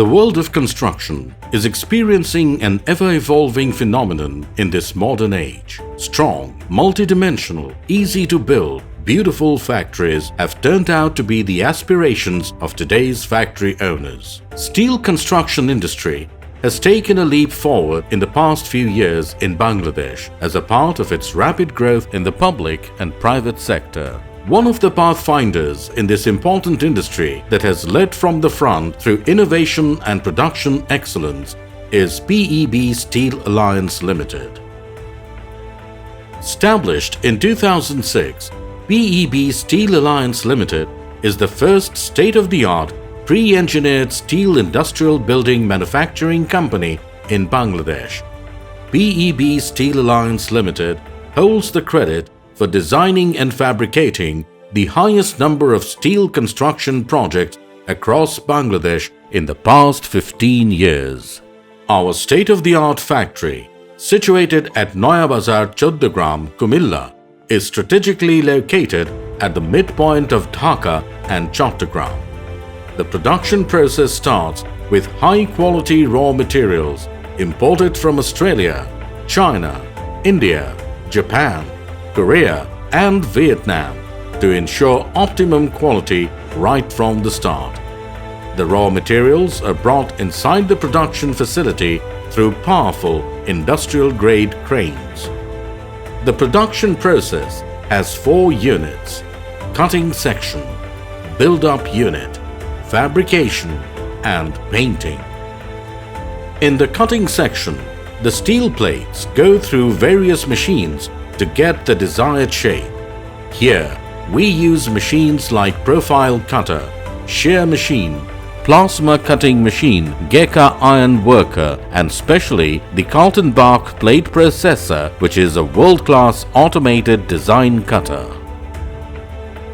The world of construction is experiencing an ever-evolving phenomenon in this modern age. Strong, multidimensional, easy-to-build, beautiful factories have turned out to be the aspirations of today's factory owners. Steel construction industry has taken a leap forward in the past few years in Bangladesh as a part of its rapid growth in the public and private sector. One of the pathfinders in this important industry that has led from the front through innovation and production excellence is PEB Steel Alliance Limited. Established in 2006, PEB Steel Alliance Limited is the first state-of-the-art pre-engineered steel industrial building manufacturing company in Bangladesh. PEB Steel Alliance Limited holds the credit for designing and fabricating the highest number of steel construction projects across Bangladesh in the past 15 years. Our state-of-the-art factory, situated at Nowabazar, Chouddogram, Cumilla, is strategically located at the midpoint of Dhaka and Chattogram. The production process starts with high-quality raw materials imported from Australia, China, India, Japan, Korea and Vietnam to ensure optimum quality right from the start. The raw materials are brought inside the production facility through powerful industrial-grade cranes. The production process has 4 units: cutting section, build-up unit, fabrication and painting. In the cutting section, the steel plates go through various machines to get the desired shape. Here, we use machines like profile cutter, shear machine, plasma cutting machine, Geka iron worker and specially the Kaltenbach plate processor, which is a world-class automated design cutter.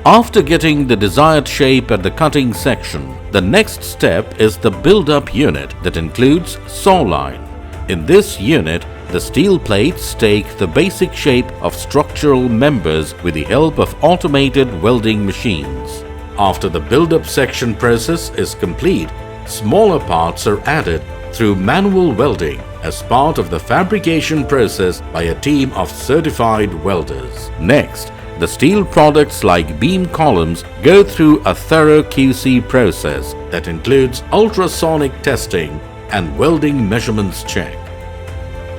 After getting the desired shape at the cutting section, the next step is the build-up unit that includes saw line. In this unit, the steel plates take the basic shape of structural members with the help of automated welding machines. After the build-up section process is complete, smaller parts are added through manual welding as part of the fabrication process by a team of certified welders. Next, the steel products like beam columns go through a thorough QC process that includes ultrasonic testing and welding measurements check.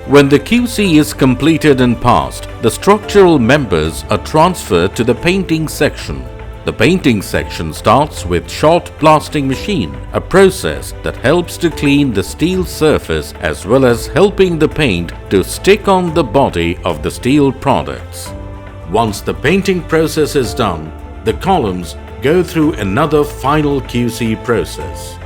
When the QC is completed and passed, the structural members are transferred to the painting section. The painting section starts with shot blasting machine, a process that helps to clean the steel surface as well as helping the paint to stick on the body of the steel products. Once the painting process is done, the columns go through another final QC process.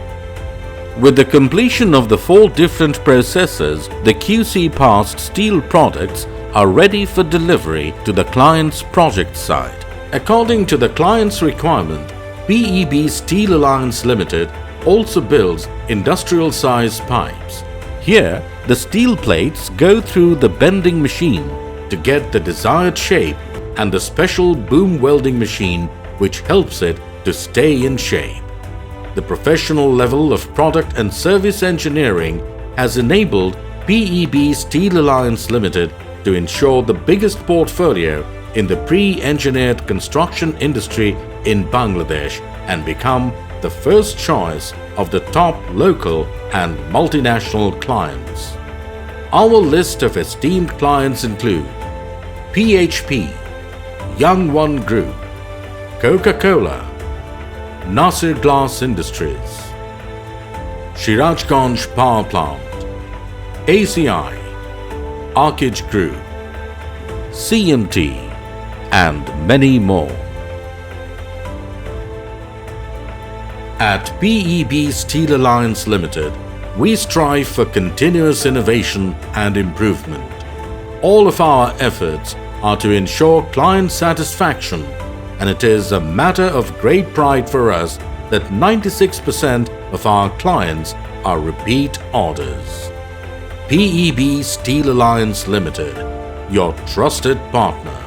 With the completion of the 4 different processes, the QC-passed steel products are ready for delivery to the client's project site. According to the client's requirement, PEB Steel Alliance Limited also builds industrial-size pipes. Here, the steel plates go through the bending machine to get the desired shape and the special boom welding machine which helps it to stay in shape. The professional level of product and service engineering has enabled PEB Steel Alliance Limited to ensure the biggest portfolio in the pre-engineered construction industry in Bangladesh and become the first choice of the top local and multinational clients. Our list of esteemed clients include PHP, Young One Group, Coca-Cola, Nasir Glass Industries, Shirajganj Power Plant, ACI, Arkage Group, CMT, and many more. At PEB Steel Alliance Limited, we strive for continuous innovation and improvement. All of our efforts are to ensure client satisfaction, and it is a matter of great pride for us that 96% of our clients are repeat orders. PEB Steel Alliance Limited, your trusted partner.